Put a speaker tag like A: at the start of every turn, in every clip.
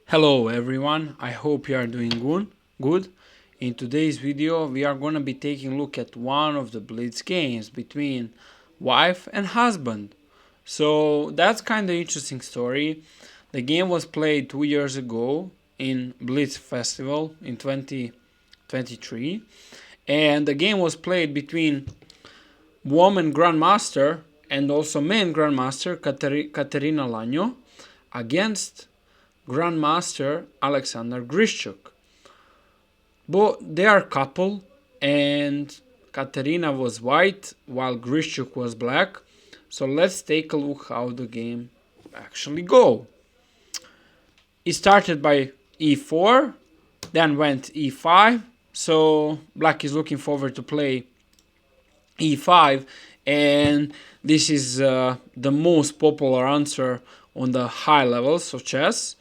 A: Hello everyone, I hope you are doing good. In today's video we are gonna be taking a look at one of the Blitz games between wife and husband. So that's kind of interesting story. The game was played 2 years ago in Blitz Festival in 2023, and the game was played between woman grandmaster and also man grandmaster Katerina Lanyo against Grandmaster Alexander Grishchuk. But they are couple, and Katerina was white while Grishchuk was black. So let's take a look how the game actually go. It started by e4, then went e5. So black is looking forward to play e5, and this is the most popular answer on the high levels of chess.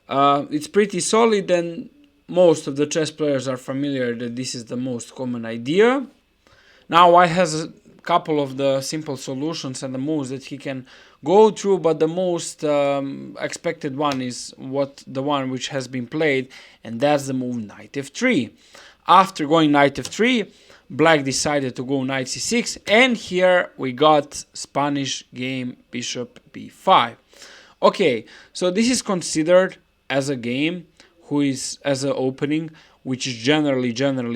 A: It's pretty solid, and most of the chess players are familiar that this is the most common idea. Now White has a couple of the simple solutions and the moves that he can go through, but the most expected one is the one which has been played, and that's the move knight f3. After going knight f3, black decided to go knight c6, and here we got Spanish game bishop b5. Okay, so this is considered as a game who is as an opening which is generally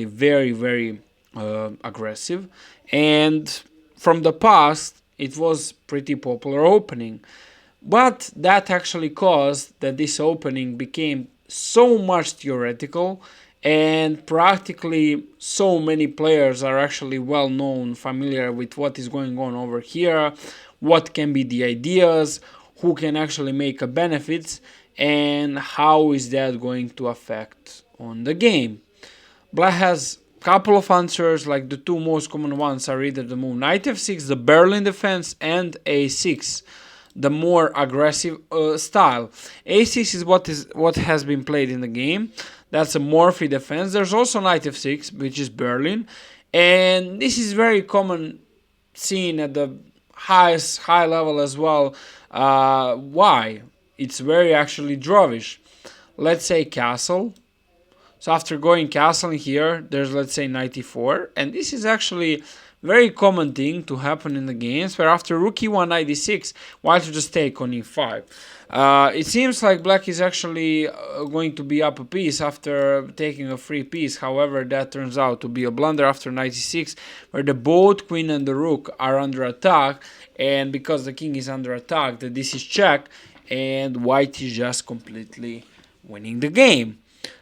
A: very aggressive, and from the past it was pretty popular opening, but that actually caused that this opening became so much theoretical, and practically so many players are actually well known, familiar with what is going on over here, what can be the ideas, who can actually make a benefits, and how is that going to affect on the game. Black has a couple of answers, like the two most common ones are either the move knight f6, the Berlin defense, and a6, the more aggressive style. a6 is what has been played in the game. That's a Morphy defense. There's also knight f6, which is Berlin, and this is very common seen at the high level as well. Why? It's very actually drawish. Let's say castle. So after going castle in here, there's, let's say, knight e4, and this is actually very common thing to happen in the games, where after rook e1, knight e6, white to just take on e5. It seems like black is actually going to be up a piece after taking a free piece. However, that turns out to be a blunder after knight e6, where the both queen and the rook are under attack, and because the king is under attack, this is check, and white is just completely winning the game.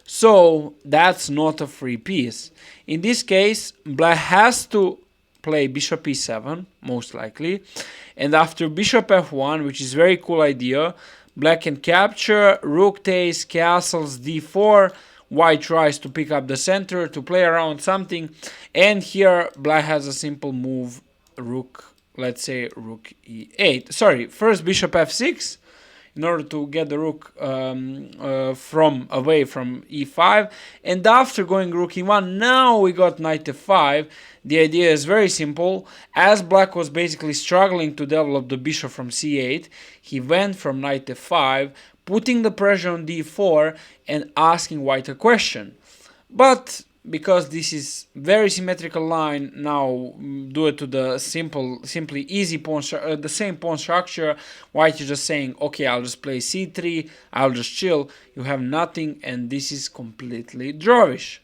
A: So that's not a free piece. In this case, black has to play bishop e7, most likely, and after bishop f1, which is very cool idea, black can capture, rook takes, castles d4, white tries to pick up the center to play around something, and here black has a simple move, rook, let's say rook e8. Sorry, first bishop f6, in order to get the rook away from e5, and after going rook e1, now we got knight f5. The idea is very simple. As black was basically struggling to develop the bishop from c8, he went from knight f5, putting the pressure on d4 and asking white a question. But because this is very symmetrical line, now due to the simply easy pawn, the same pawn structure, white is just saying, okay, I'll just play c3, I'll just chill, you have nothing, and this is completely drawish.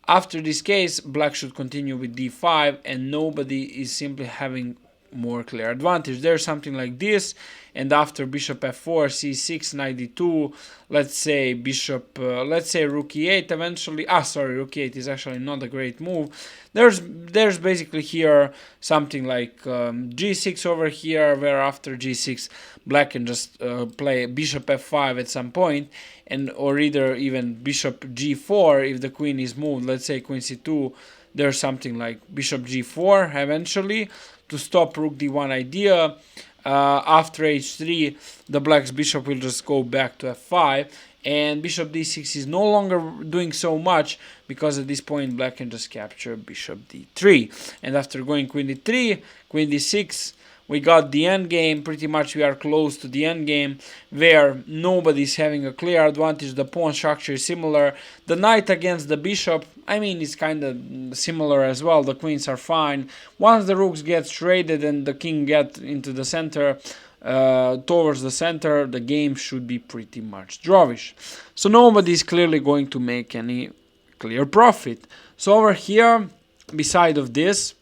A: After this case, black should continue with d5, and nobody is simply having more clear advantage. There's something like this, and after bishop f4, c6, knight d2, let's say bishop, let's say rook e8 eventually. Rook e8 is actually not a great move. There's basically here something like g6 over here, where after g6 black can just play bishop f5 at some point, and or either even bishop g4 if the queen is moved. Let's say queen c2, there's something like bishop g4 eventually to stop rook d1 idea. After h3, the black's bishop will just go back to f5, and bishop d6 is no longer doing so much, because at this point black can just capture bishop d3. And after going queen d3, queen d6, we got the end game. Pretty much we are close to the end game where nobody's having a clear advantage. The pawn structure is similar. The knight against the bishop, I mean, it's kind of similar as well. The queens are fine. Once the rooks get traded and the king get into the center, towards the center, the game should be pretty much drawish. So nobody's clearly going to make any clear profit. So over here, beside of this,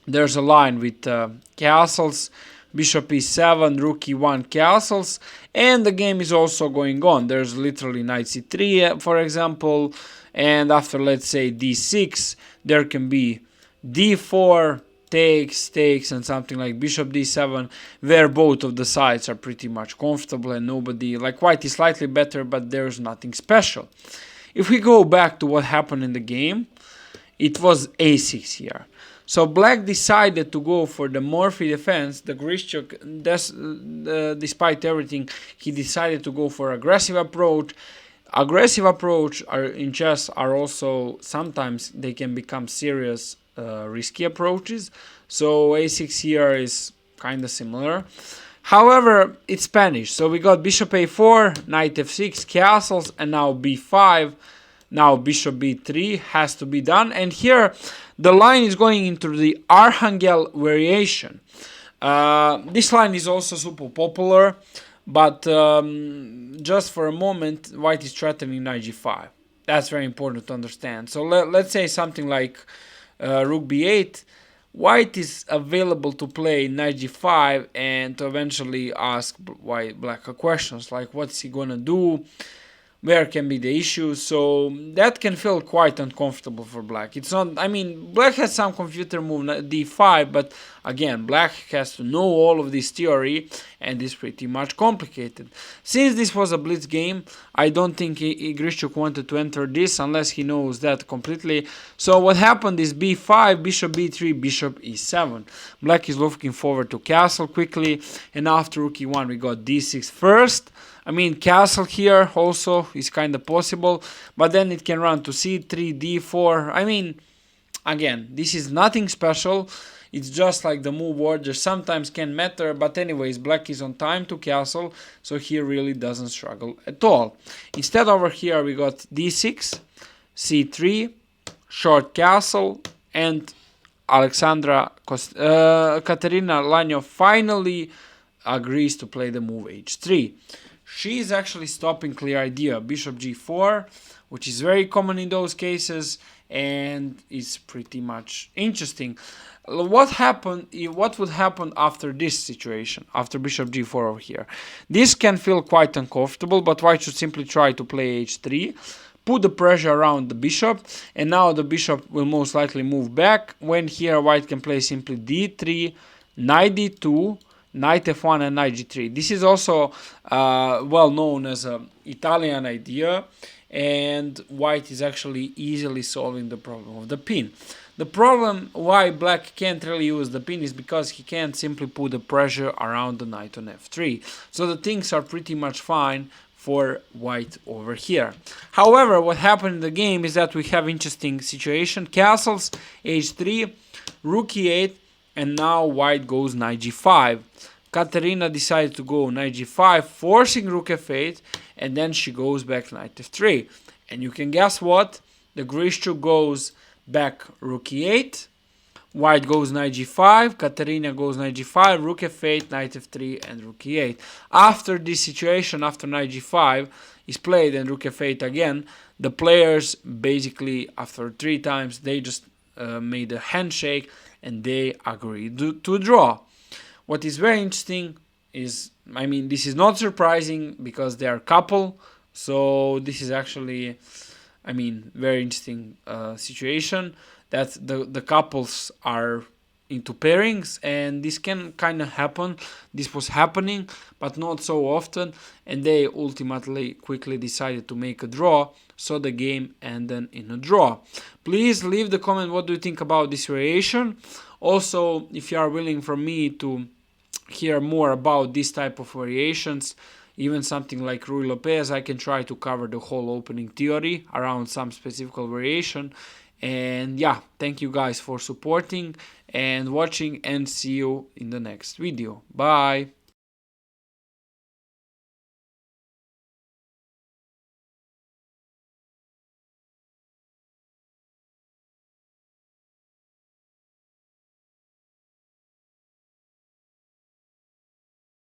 A: there's a line with castles, bishop e7, rook e1 castles, and the game is also going on. There's literally knight c3, for example, and after, let's say, d6, there can be d4, takes, and something like bishop d7, where both of the sides are pretty much comfortable and nobody, like white is slightly better, but there's nothing special. If we go back to what happened in the game, it was a6 here. So black decided to go for the Morphy defense. The Grischuk, despite everything, he decided to go for aggressive approach. Aggressive approach in chess are also, sometimes they can become serious risky approaches. So a6 here is kind of similar. However, it's Spanish. So we got bishop a4, knight f6, castles, and now b5. Now bishop b3 has to be done, and here the line is going into the Arhangel variation. This line is also super popular, but just for a moment, white is threatening knight g5. That's very important to understand. So let's say something like rook b8. White is available to play knight g5 and to eventually ask black questions like what's he gonna do, where can be the issues. So that can feel quite uncomfortable for black. It's not, I mean, black has some computer move d5, but again, black has to know all of this theory, and it's pretty much complicated. Since this was a blitz game, I don't think Grischuk wanted to enter this unless he knows that completely. So what happened is b5, bishop b3, bishop e7. Black is looking forward to castle quickly, and after rook e1 we got d6 first. I mean, castle here also is kind of possible, but then it can run to c3, d4. I mean, again, this is nothing special. It's just like the move order sometimes can matter, but anyways, black is on time to castle, so he really doesn't struggle at all. Instead, over here we got d6, c3, short castle, and Katerina Lanyo finally agrees to play the move h3. She is actually stopping clear idea, bishop g4, which is very common in those cases, and it's pretty much interesting. What would happen after this situation, after bishop g4 over here? This can feel quite uncomfortable, but white should simply try to play h3, put the pressure around the bishop, and now the bishop will most likely move back, when here white can play simply d3, knight d2, knight f1 and knight g3. This is also well known as an Italian idea, and white is actually easily solving the problem of the pin. The problem why black can't really use the pin is because he can't simply put the pressure around the knight on f3. So the things are pretty much fine for white over here. However, what happened in the game is that we have interesting situation. Castles, h3, rook e8, and now white goes knight g5. Katerina decided to go knight g5, forcing rook f8, and then she goes back knight f3. And you can guess what? The Grischuk goes back rook e8, white goes knight g5, Katerina goes knight g5, rook f8, knight f3, and rook e8. After this situation, after knight g5 is played and rook f8 again, the players basically, after 3 times, they just made a handshake and they agreed to draw. What is very interesting is, I mean, this is not surprising because they are a couple, so this is actually, I mean, very interesting situation that the couples are into pairings, and this can kind of happen. This was happening, but not so often, and they ultimately quickly decided to make a draw, so the game ended in a draw. Please leave the comment what do you think about this variation. Also, if you are willing for me to hear more about this type of variations, even something like Ruy Lopez, I can try to cover the whole opening theory around some specific variation. And yeah, thank you guys for supporting and watching, and see you in the next video. Bye.